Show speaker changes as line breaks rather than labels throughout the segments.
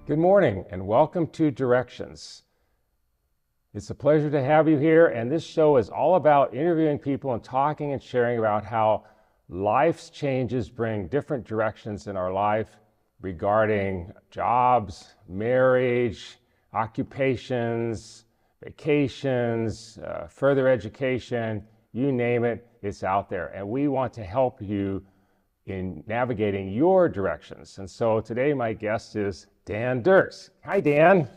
Good morning and welcome to Directions. It's a pleasure to have you here, and this show is all about interviewing people and talking and sharing about how life's changes bring different directions in our life regarding jobs, marriage, occupations, vacations, further education, you name it, it's out there. And we want to help you in navigating your directions. And so today my guest is Dan Diercks. Hi, Dan.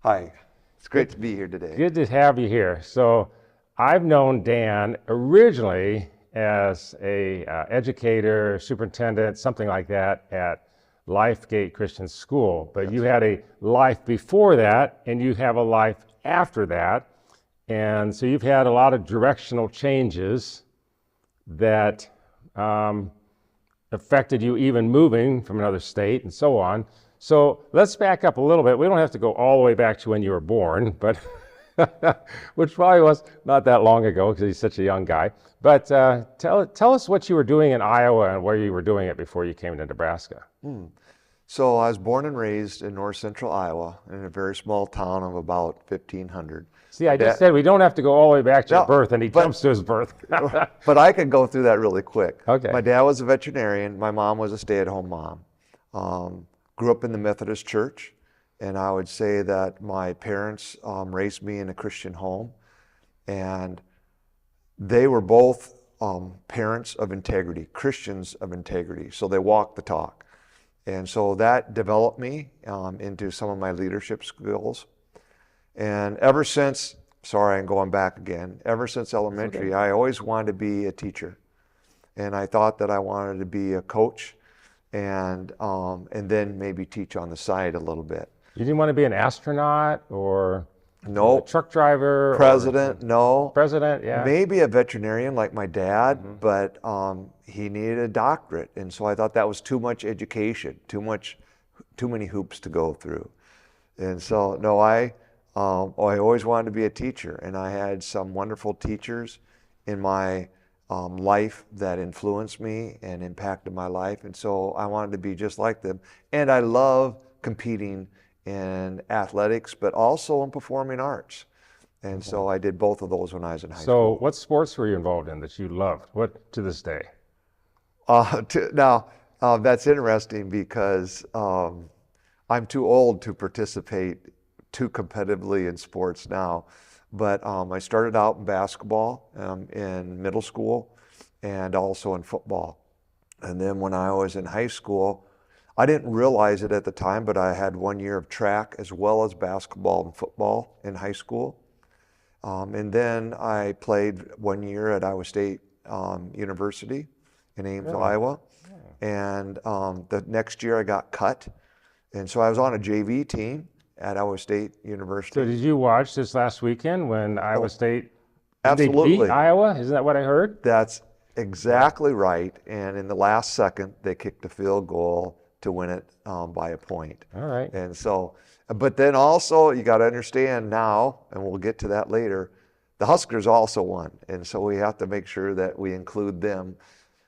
Hi, it's great to be here today.
Good to have you here. So I've known Dan originally as a educator, superintendent, something like that at Lifegate Christian School. But you had a life before that and you have a life after that. And so you've had a lot of directional changes that affected you even moving from another state and so on. So let's back up a little bit. We don't have to go all the way back to when you were born, but which probably was not that long ago because he's such a young guy. But tell us what you were doing in Iowa and where you were doing it before you came to Nebraska.
So I was born and raised in north central Iowa in a very small town of about 1,500.
See, I just said we don't have to go all the way back to your birth, and he jumps to his birth.
But I could go through that really quick.
Okay.
My dad was a veterinarian. My mom was a stay-at-home mom. Grew up in the Methodist church, and I would say that my parents raised me in a Christian home, and they were both parents of integrity, Christians of integrity, so they walked the talk. And so that developed me into some of my leadership skills. And ever since, sorry, I'm going back again, ever since elementary, I always wanted to be a teacher. And I thought that I wanted to be a coach and then maybe teach on the side a little bit.
You didn't want to be an astronaut or
no
a truck driver?
President, no.
President, yeah.
Maybe a veterinarian like my dad, but he needed a doctorate. And so I thought that was too much education, too many hoops to go through. And so, no, I always wanted to be a teacher, and I had some wonderful teachers in my life that influenced me and impacted my life, and so I wanted to be just like them. And I love competing in athletics, but also in performing arts. And so I did both of those when I was in high school.
So what sports were you involved in that you loved? What to this day?
Now, that's interesting because I'm too old to participate too competitively in sports now. But I started out in basketball in middle school and also in football. And then when I was in high school, I didn't realize it at the time, but I had 1 year of track as well as basketball and football in high school. And then I played 1 year at Iowa State University in Ames, Iowa. And the next year I got cut. And so I was on a JV team at Iowa State University.
So did you watch this last weekend when Iowa State
absolutely
they beat Iowa? Isn't that what I heard?
That's exactly right. And in the last second, they kicked a field goal to win it by a point.
All right.
And so, but then also you got to understand now, and we'll get to that later, the Huskers also won. And so we have to make sure that we include them.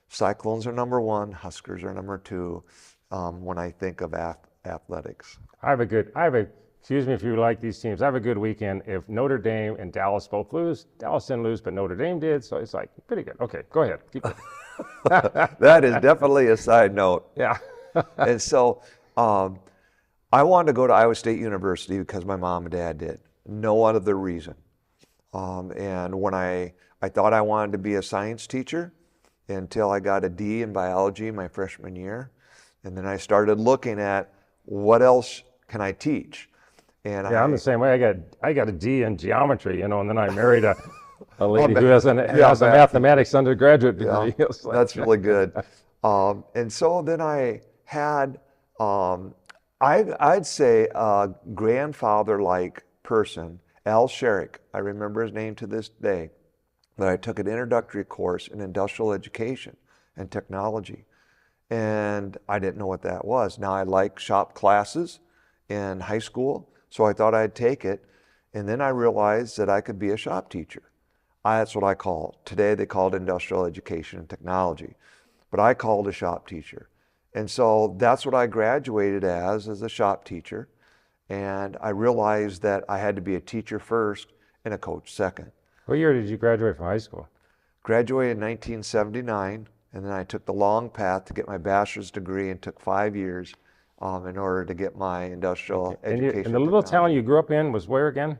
Cyclones are number one, Huskers are number two when I think of athletics.
Excuse me if you like these teams. I have a good weekend. If Notre Dame and Dallas both lose, Dallas didn't lose, but Notre Dame did. So it's like pretty good. Okay, go ahead. Keep going.
That is definitely a side note.
Yeah.
And so I wanted to go to Iowa State University because my mom and dad did. No other reason. And when I thought I wanted to be a science teacher until I got a D in biology my freshman year. And then I started looking at what else can I teach. And
I'm the same way. I got a D in geometry, and then I married a lady who has a mathematics undergraduate degree.
Yeah, that's really good. And so then I had, I'd say a grandfather-like person, Al Sherrick. I remember his name to this day. But I took an introductory course in industrial education and technology. And I didn't know what that was. Now I like shop classes in high school, so I thought I'd take it. And then I realized that I could be a shop teacher. That's what I call it. Today they call it industrial education and technology, but I called a shop teacher. And so that's what I graduated as a shop teacher. And I realized that I had to be a teacher first and a coach second.
What year did you graduate from high school?
Graduated in 1979, and then I took the long path to get my bachelor's degree and took 5 years in order to get my industrial education.
And the little town you grew up in was where again?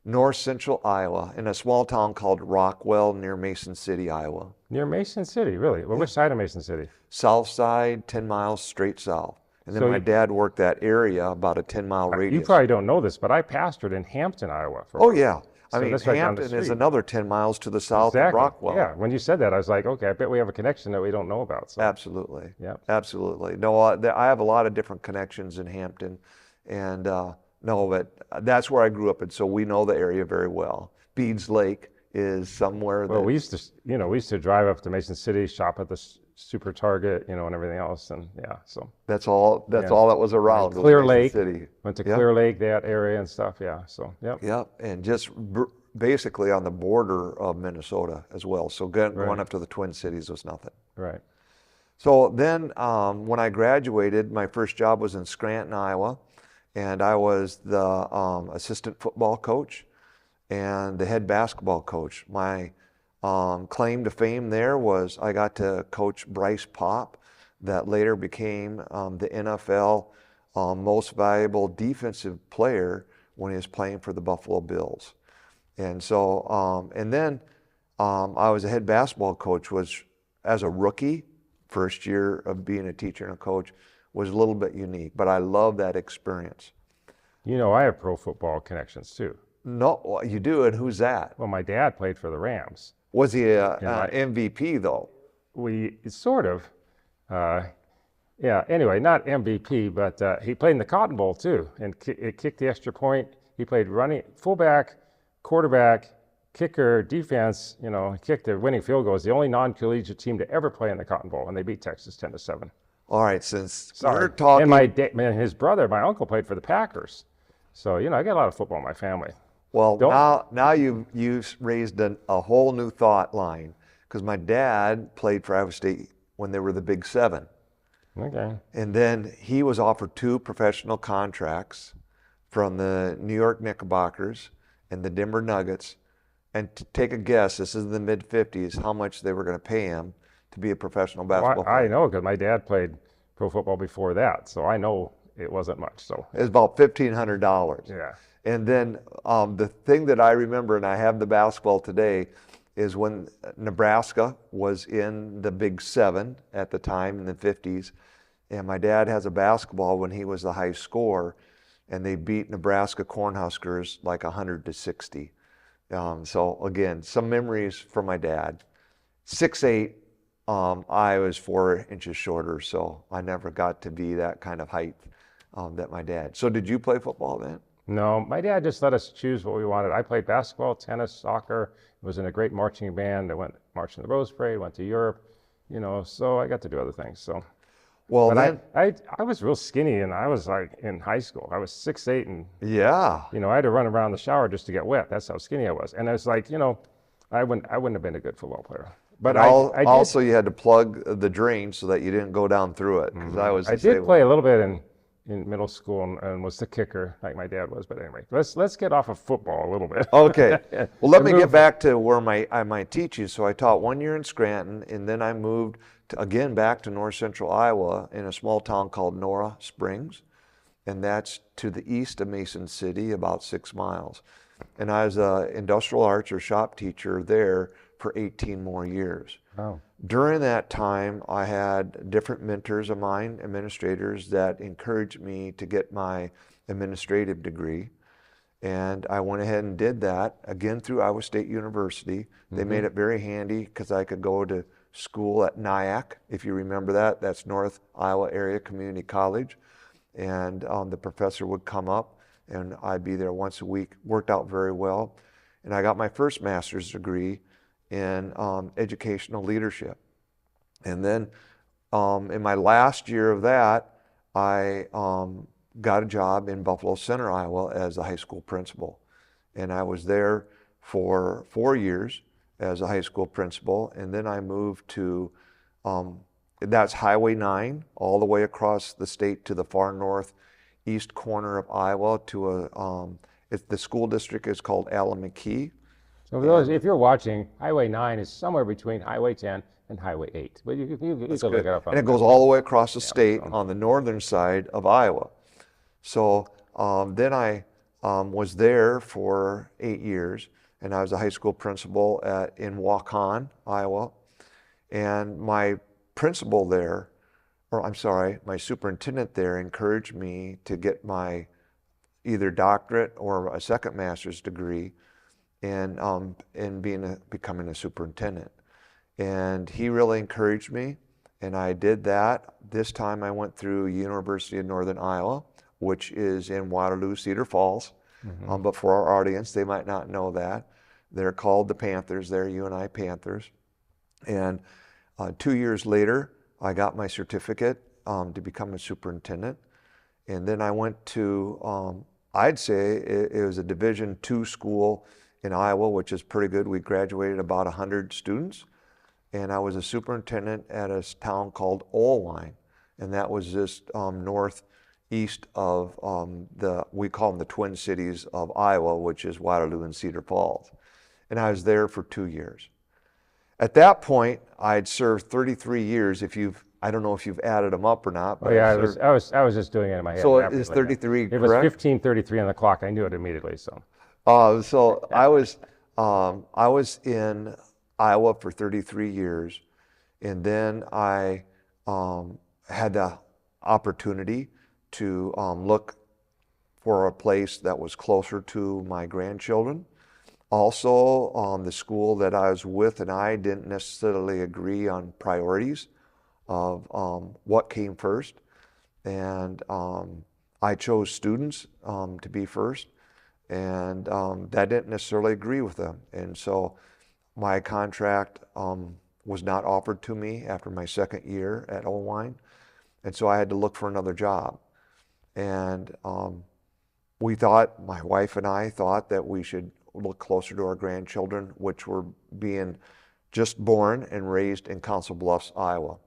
North Central Iowa, in a small town called Rockwell near Mason City, Iowa.
Near Mason City, really? Well, which side of Mason City?
South side, 10 miles straight south. And then
So
my dad worked that area, about a 10-mile
you
radius.
probably don't know this, but I pastored in Hampton, Iowa for a
Oh
while.
yeah. I
So
mean,
that's right down the
Hampton is
street.
another 10 miles to the south of
Exactly.
Rockwell.
Yeah, when you said that, I was like, okay, I bet we have a connection that we don't know about. So.
Absolutely.
Yeah.
Absolutely. No, I have a lot of different connections in Hampton, and no, but that's where I grew up, and so we know the area very well. Beads Lake is somewhere that.
Well, we used to drive up to Mason City, shop at the Super Target, and everything else, and yeah, so.
That's all that was around. was
Clear
Mason
Lake.
City.
Went to
Yep.
Clear Lake, that area and stuff, yeah, so, yep.
Yep, and just basically on the border of Minnesota as well. So going up to the Twin Cities was nothing.
Right.
So then when I graduated, my first job was in Scranton, Iowa, and I was the assistant football coach and the head basketball coach. My claim to fame there was I got to coach Bryce Pop, that later became the NFL most valuable defensive player when he was playing for the Buffalo Bills. And so, and then I was a head basketball coach, which as a rookie, first year of being a teacher and a coach, was a little bit unique, but I love that experience.
I have pro football connections too.
No, you do, and who's that?
Well, my dad played for the Rams.
Was he an MVP though?
We sort of, yeah. Anyway, not MVP, but he played in the Cotton Bowl too, and it kicked the extra point. He played running fullback, quarterback, kicker, defense. He kicked the winning field goal. It was the only non-collegiate team to ever play in the Cotton Bowl, and they beat Texas 10-7.
All right, since
Sorry.
we're talking,
And his brother, my uncle, played for the Packers. So I got a lot of football in my family.
well, now you've raised a whole new thought line, because my dad played for Iowa State when they were the Big Seven.
Okay.
And then he was offered 2 professional contracts from the New York Knickerbockers and the Denver Nuggets. And to take a guess, this is in the mid-50s, how much they were going to pay him to be a professional basketball player.
I know, because my dad played pro football before that, so I know it wasn't much. So
It was about $1,500.
yeah.
And then the thing that I remember, and I have the basketball today, is when Nebraska was in the Big Seven at the time in the 50s. And my dad has a basketball when he was the high scorer, and they beat Nebraska Cornhuskers like 100-60. So again, some memories from my dad. 6'8", I was 4 inches shorter, so I never got to be that kind of height that my dad. So did you play football then?
No, my dad just let us choose what we wanted. I played basketball, tennis, soccer. Was in a great marching band. I went marching the Rose Parade, went to Europe, so I got to do other things. So,
Well,
but
then,
I was real skinny, and I was like in high school. I was 6'8", and
yeah.
I had to run around the shower just to get wet. That's how skinny I was. And I was like, I wouldn't have been a good football player. But I did,
also you had to plug the drain so that you didn't go down through it. Because
I did play a little bit in middle school and was the kicker like my dad was. But anyway, let's get off of football a little bit.
Okay. Well, let me get back to where my teaching. So I taught 1 year in Scranton, and then I moved again back to North Central Iowa in a small town called Nora Springs, and that's to the east of Mason City, about 6 miles. And I was an industrial arts or shop teacher there for 18 more years.
Wow.
During that time, I had different mentors of mine, administrators, that encouraged me to get my administrative degree. And I went ahead and did that, again through Iowa State University. They made it very handy because I could go to school at NIAC, if you remember that. That's North Iowa Area Community College. And the professor would come up, and I'd be there once a week. Worked out very well. And I got my first master's degree in educational leadership. And then in my last year of that, I got a job in Buffalo Center, Iowa as a high school principal. And I was there for 4 years as a high school principal. And then I moved to, that's Highway 9, all the way across the state to the far northeast northeast corner of Iowa to the school district is called Allen-McKee.
So for those, if you're watching, Highway 9 is somewhere between Highway 10 and Highway 8. But you can look it up on
And it
the
goes
map.
all the way across the state
so-
on the northern side of Iowa. So then I was there for 8 years, and I was a high school principal in Waukon, Iowa. And my principal there, my superintendent there encouraged me to get my either doctorate or a second master's degree in becoming a superintendent. And he really encouraged me, and I did that. This time I went through University of Northern Iowa, which is in Waterloo, Cedar Falls. But for our audience, they might not know that. They're called the Panthers. They're UNI Panthers. And 2 years later, I got my certificate to become a superintendent. And then I went to, I'd say it was a Division II school in Iowa, which is pretty good. We graduated about 100 students. And I was a superintendent at a town called Olwine. And that was just northeast of we call them the Twin Cities of Iowa, which is Waterloo and Cedar Falls. And I was there for 2 years. At that point, I'd served 33 years. I don't know if you've added them up or not.
But I was just doing it in my head.
So is 33
It
correct?
was 15:33 on the clock. I knew it immediately. So
I was in Iowa for 33 years, and then I had the opportunity to look for a place that was closer to my grandchildren. Also, the school that I was with and I didn't necessarily agree on priorities of what came first. And I chose students to be first, and that didn't necessarily agree with them. And so my contract was not offered to me after my second year at Olwine. And so I had to look for another job. And my wife and I thought that we should look closer to our grandchildren, which were being just born and raised in Council Bluffs, Iowa.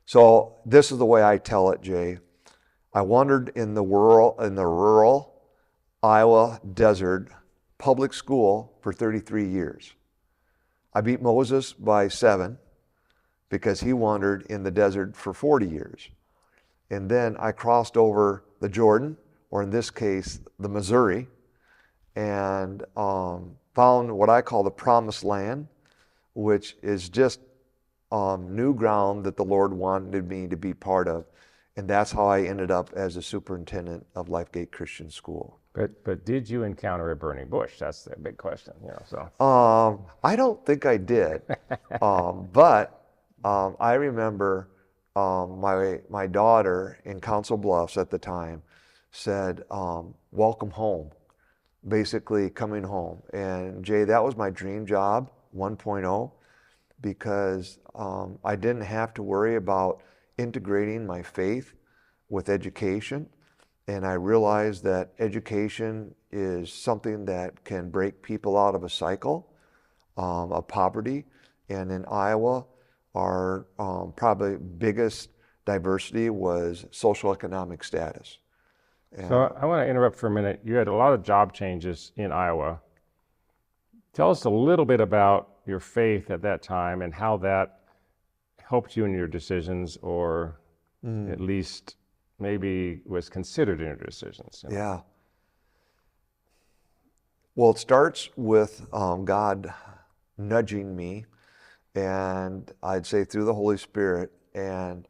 So this is the way I tell it, Jay. I wandered in the rural Iowa desert public school for 33 years. I beat Moses by 7 because he wandered in the desert for 40 years. And then I crossed over the Jordan, or in this case, the Missouri, and found what I call the Promised Land, which is just new ground that the Lord wanted me to be part of. And that's how I ended up as a superintendent of Lifegate Christian School.
But did you encounter a burning bush? That's the big question.
I don't think I did, but I remember my daughter in Council Bluffs at the time said, "Welcome home," basically coming home. And Jay, that was my dream job, 1.0, because I didn't have to worry about integrating my faith with education. And I realized that education is something that can break people out of a cycle of poverty. And in Iowa, our probably biggest diversity was socioeconomic status.
So I want to interrupt for a minute. You had a lot of job changes in Iowa. Tell us a little bit about your faith at that time and how that helped you in your decisions, or at least maybe was considered in your decisions.
Yeah. Well, it starts with God nudging me, and I'd say through the Holy Spirit, and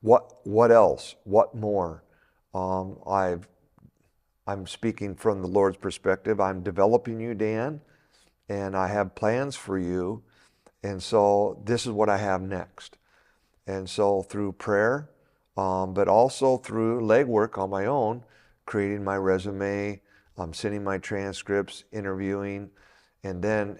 what else? What more? I'm speaking from the Lord's perspective. I'm developing you, Dan, and I have plans for you, and so this is what I have next. And so through prayer, but also through legwork on my own, creating my resume, sending my transcripts, interviewing, and then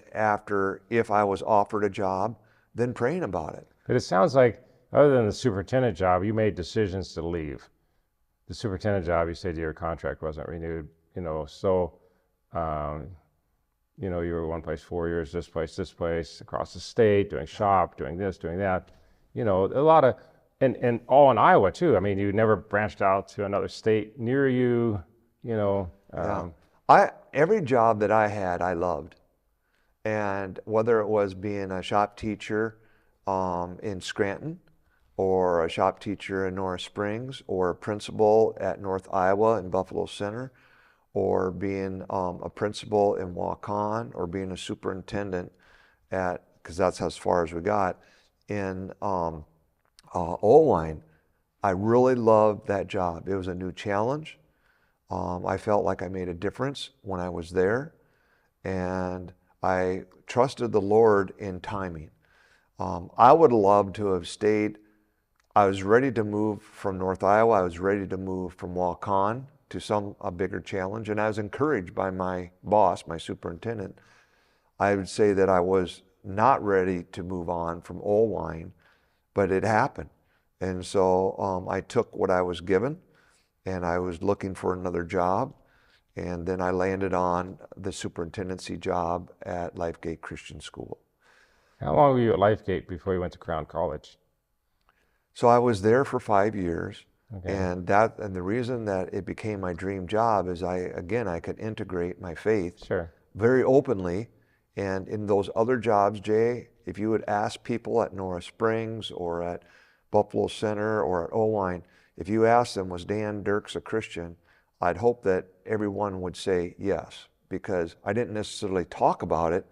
if I was offered a job, then praying about it.
But it sounds like, other than the superintendent job, you made decisions to leave. The superintendent job, you said your contract wasn't renewed, so you were one place 4 years, this place, across the state, doing shop, doing this, doing that. A lot of And all in Iowa too. I mean, you never branched out to another state near you, you know.
Yeah. Every job that I had, I loved. And whether it was being a shop teacher in Scranton, or a shop teacher in Norris Springs, or a principal at North Iowa in Buffalo Center, or being a principal in Waukon, or being a superintendent at, because that's as far as we got, in Oelwein, I really loved that job. It was a new challenge. I felt like I made a difference when I was there, and I trusted the Lord in timing. I would love to have stayed. I was ready to move from North Iowa. I was ready to move from Waukon to a bigger challenge, and I was encouraged by my boss, my superintendent. I would say that I was not ready to move on from Oelwein, but it happened. And so I took what I was given, and I was looking for another job. And then I landed on the superintendency job at Lifegate Christian School.
How long were you at Lifegate before you went to Crown College?
So I was there for 5 years.
Okay.
And the reason that it became my dream job is I could integrate my faith
Sure.
very openly. And in those other jobs, Jay, if you would ask people at Norris Springs or at Buffalo Center or at Oelwein, if you asked them, was Dan Diercks a Christian? I'd hope that everyone would say yes, because I didn't necessarily talk about it,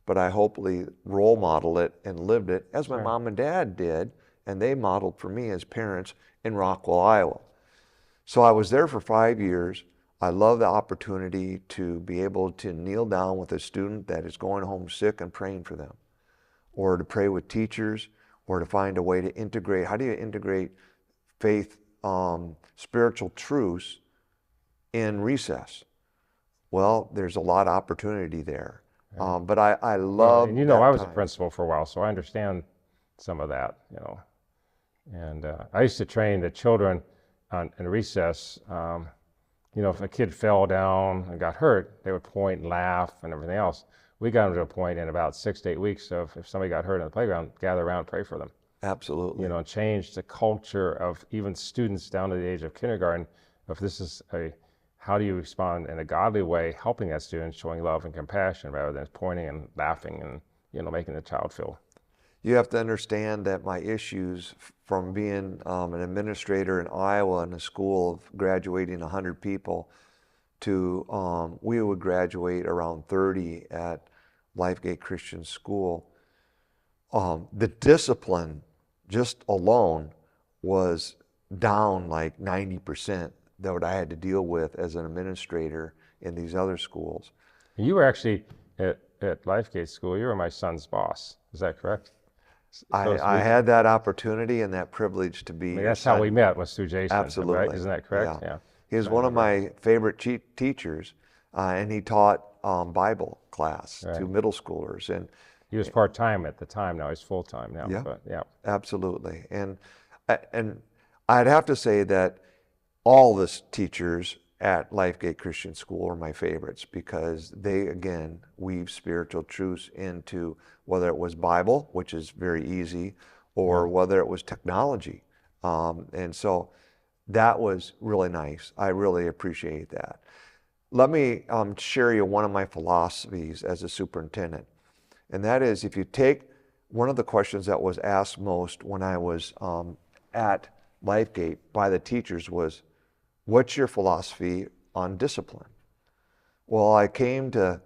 but I hopefully role modeled it and lived it as my mom and dad did, and they modeled for me as parents in Rockwell, Iowa. So I was there for 5 years. I love the opportunity to be able to kneel down with a student that is going home sick and praying for them, or to pray with teachers, or to find a way to integrate. How do you integrate faith, spiritual truths in recess? Well, there's a lot of opportunity there. But I love
and I was
time.
a principal for a while, so I understand some of that, And I used to train the children in recess. If a kid fell down and got hurt, they would point and laugh and everything else. We got them to a point in about 6 to 8 weeks of, if somebody got hurt on the playground, gather around and pray for them.
Absolutely.
And change the culture of even students down to the age of kindergarten. If this is how do you respond in a godly way, helping that student, showing love and compassion rather than pointing and laughing and making the child feel.
You have to understand that my issues from being an administrator in Iowa in a school of graduating 100 people to we would graduate around 30 at Lifegate Christian School. The discipline just alone was down like 90% that what I had to deal with as an administrator in these other schools.
You were actually at Lifegate School, you were my son's boss. Is that correct?
I had that opportunity and that privilege to be.
I mean, that's how we met, was through Jason.
Absolutely.
Right? Isn't that correct? Yeah.
He was one of my favorite teachers, and he taught Bible class to middle schoolers. And
he was part-time at the time. Now he's full-time now.
Yeah,
but, yeah.
Absolutely. And I'd have to say that all the teachers at Lifegate Christian School are my favorites, because they, again, weave spiritual truths into, whether it was Bible, which is very easy, or whether it was technology. And so that was really nice. I really appreciate that. Let me share you one of my philosophies as a superintendent. And that is, if you take one of the questions that was asked most when I was at Lifegate by the teachers was, what's your philosophy on discipline? Well, I came to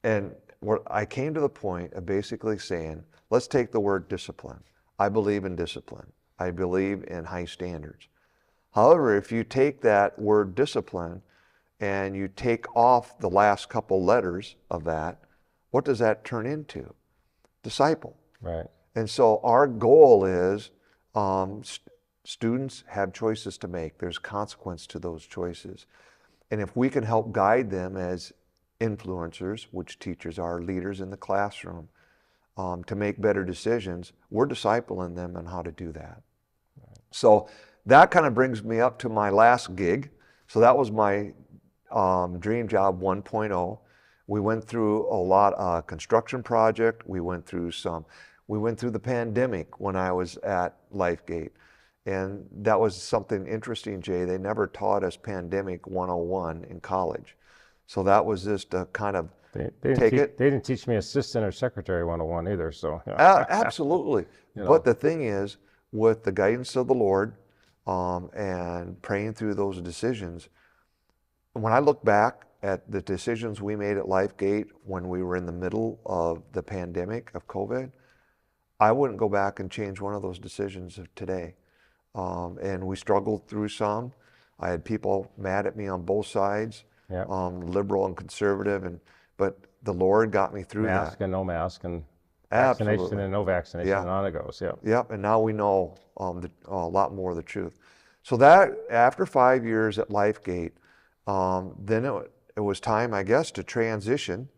the point of basically saying, let's take the word discipline. I believe in discipline. I believe in high standards. However, if you take that word discipline and you take off the last couple letters of that, what does that turn into? Disciple.
Right.
And so our goal is students have choices to make. There's consequence to those choices. And if we can help guide them as influencers, which teachers are, leaders in the classroom, to make better decisions, we're discipling them on how to do that. Right. So that kind of brings me up to my last gig. So that was my dream job 1.0. We went through a lot of construction project. We went through We went through the pandemic when I was at LifeGate. And that was something interesting, Jay. They never taught us Pandemic 101 in college. So that was just a kind of take it.
They didn't teach me assistant or secretary 101 either, so.
Absolutely.
You know.
But the thing is, with the guidance of the Lord and praying through those decisions, when I look back at the decisions we made at LifeGate when we were in the middle of the pandemic of COVID, I wouldn't go back and change one of those decisions of today. And we struggled through some. I had people mad at me on both sides,
Yep.
Liberal and conservative, but the Lord got me through that.
Mask and no mask, and
Absolutely.
vaccination and no vaccination,
Yeah.
and on it goes. Yeah.
Yep, and now we know a lot more of the truth. So that after 5 years at LifeGate, then it was time, I guess, to transition.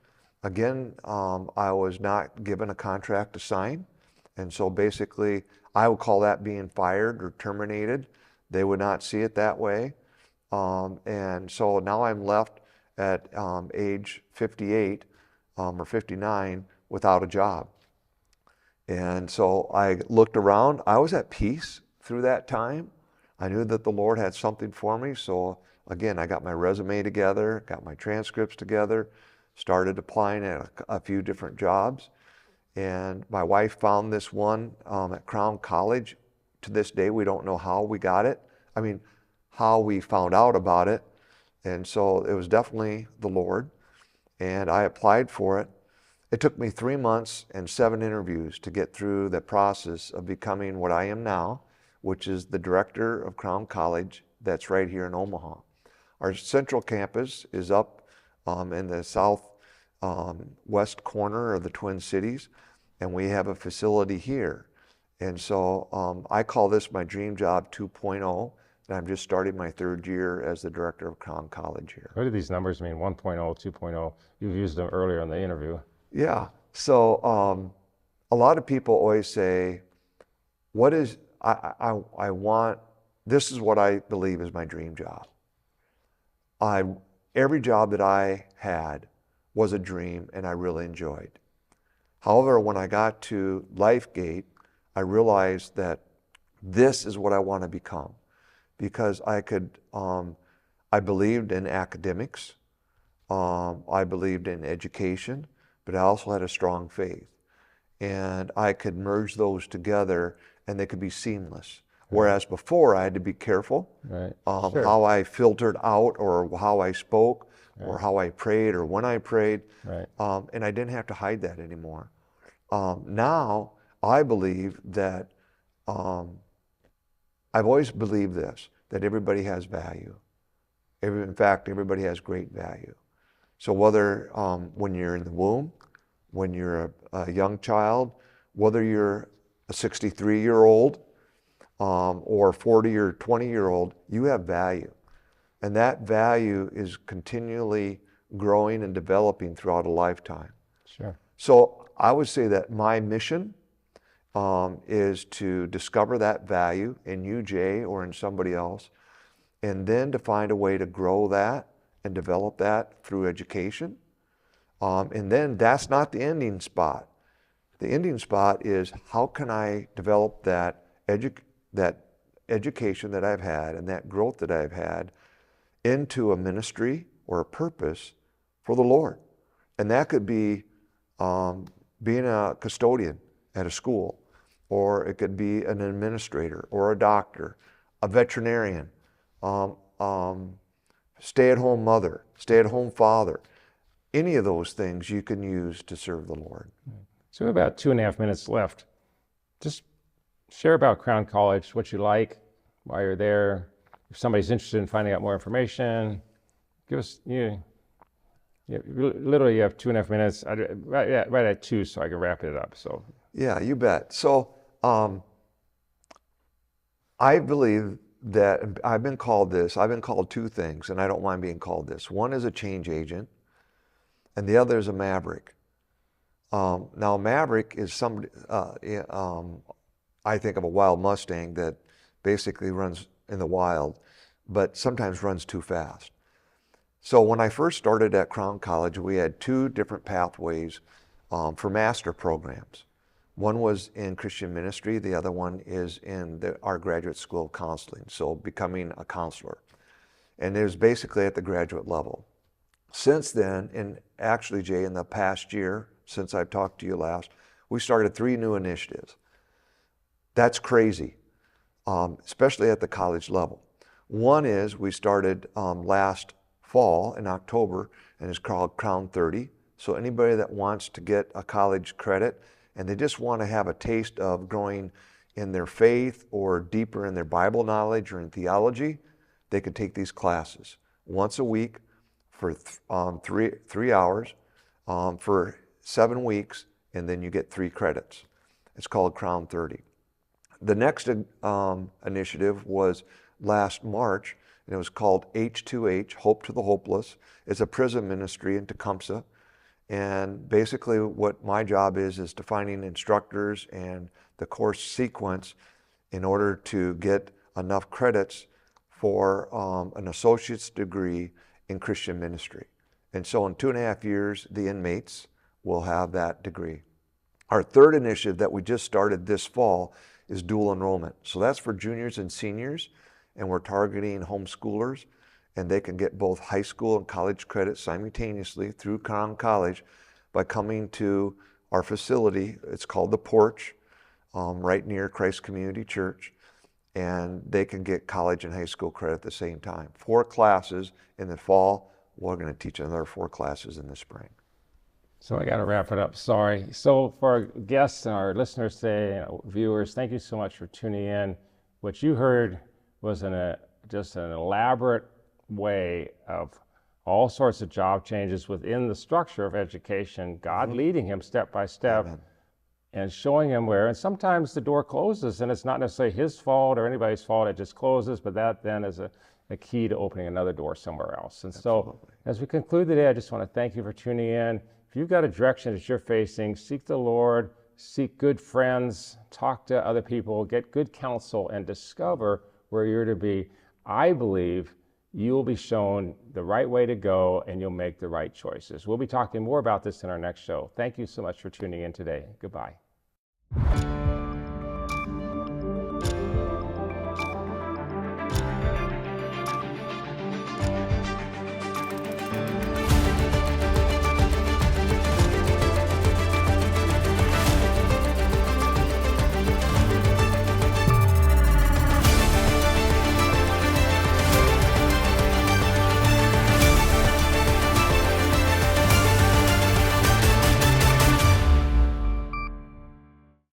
Again, I was not given a contract to sign, and so basically, I would call that being fired or terminated. They would not see it that way. And so now I'm left at age 58 or 59 without a job. And so I looked around. I was at peace through that time. I knew that the Lord had something for me. So again, I got my resume together, got my transcripts together, started applying at a few different jobs. And my wife found this one at Crown College. To this day, we don't know how we got it. I mean, how we found out about it. And so it was definitely the Lord. And I applied for it. It took me 3 months and 7 interviews to get through the process of becoming what I am now, which is the director of Crown College that's right here in Omaha. Our central campus is up in the south west corner of the Twin Cities, and we have a facility here. And so I call this my dream job 2.0, and I'm just starting my 3rd year as the director of Crown College here.
What do these numbers mean? 1.0, 2.0? You've used them earlier in the interview.
Yeah. So a lot of people always say, "What is I want? This is what I believe is my dream job." Every job that I had was a dream, and I really enjoyed. However, when I got to LifeGate, I realized that this is what I want to become, because I believed in academics, I believed in education, but I also had a strong faith, and I could merge those together, and they could be seamless. Whereas before, I had to be careful
Sure.
how I filtered out, or how I spoke, or how I prayed, or when I prayed, and I didn't have to hide that anymore. Now, I believe that, I've always believed this, that everybody has value. In fact, everybody has great value. So whether when you're in the womb, when you're a young child, whether you're a 63-year-old, or 40 or 20-year-old, you have value. And that value is continually growing and developing throughout a lifetime.
Sure.
So I would say that my mission is to discover that value in you, Jay, or in somebody else, and then to find a way to grow that and develop that through education. And then that's not the ending spot. The ending spot is, how can I develop that education that I've had and that growth that I've had into a ministry or a purpose for the Lord. And that could be being a custodian at a school, or it could be an administrator or a doctor, a veterinarian, stay-at-home mother, stay-at-home father. Any of those things you can use to serve the Lord.
So we have about 2.5 minutes left. Just share about Crown College, what you like, why you're there. If somebody's interested in finding out more information, give us, literally you have 2.5 minutes, right at 2, so I can wrap it up. So
yeah, you bet. So I believe that I've been called 2 things, and I don't mind being called this. One is a change agent, and the other is a maverick. Now, maverick is somebody, I think of a wild Mustang that basically runs in the wild, but sometimes runs too fast. So when I first started at Crown College, we had 2 different pathways for master programs. One was in Christian ministry, the other one is in our graduate school of counseling, so becoming a counselor. And it was basically at the graduate level. Since then, and actually, Jay, in the past year, since I've talked to you last, we started 3 new initiatives. That's crazy, especially at the college level. One is we started last fall in October, and it's called Crown 30. So anybody that wants to get a college credit and they just want to have a taste of growing in their faith or deeper in their Bible knowledge or in theology, they can take these classes once a week for 3 hours for 7 weeks, and then you get 3 credits. It's called Crown 30. The next initiative was last March, and it was called H2H, Hope to the Hopeless. It's a prison ministry in Tecumseh. And basically what my job is defining instructors and the course sequence in order to get enough credits for an associate's degree in Christian ministry. And so in 2.5 years, the inmates will have that degree. Our third initiative that we just started this fall is dual enrollment. So that's for juniors and seniors, and we're targeting homeschoolers, and they can get both high school and college credits simultaneously through Crown College by coming to our facility. It's called The Porch, right near Christ Community Church, and they can get college and high school credit at the same time. 4 classes in the fall. We're going to teach another 4 classes in the spring.
So I got to wrap it up. Sorry. So for our guests and our listeners today, viewers, thank you so much for tuning in. What you heard was just an elaborate way of all sorts of job changes within the structure of education, God leading him step by step. Amen. And showing him where, and sometimes the door closes and it's not necessarily his fault or anybody's fault, it just closes, but that then is a key to opening another door somewhere else. And so as we conclude today, I just want to thank you for tuning in. If you've got a direction that you're facing, seek the Lord, seek good friends, talk to other people, get good counsel, and discover where you're to be. I believe you will be shown the right way to go and you'll make the right choices. We'll be talking more about this in our next show. Thank you so much for tuning in today. Goodbye.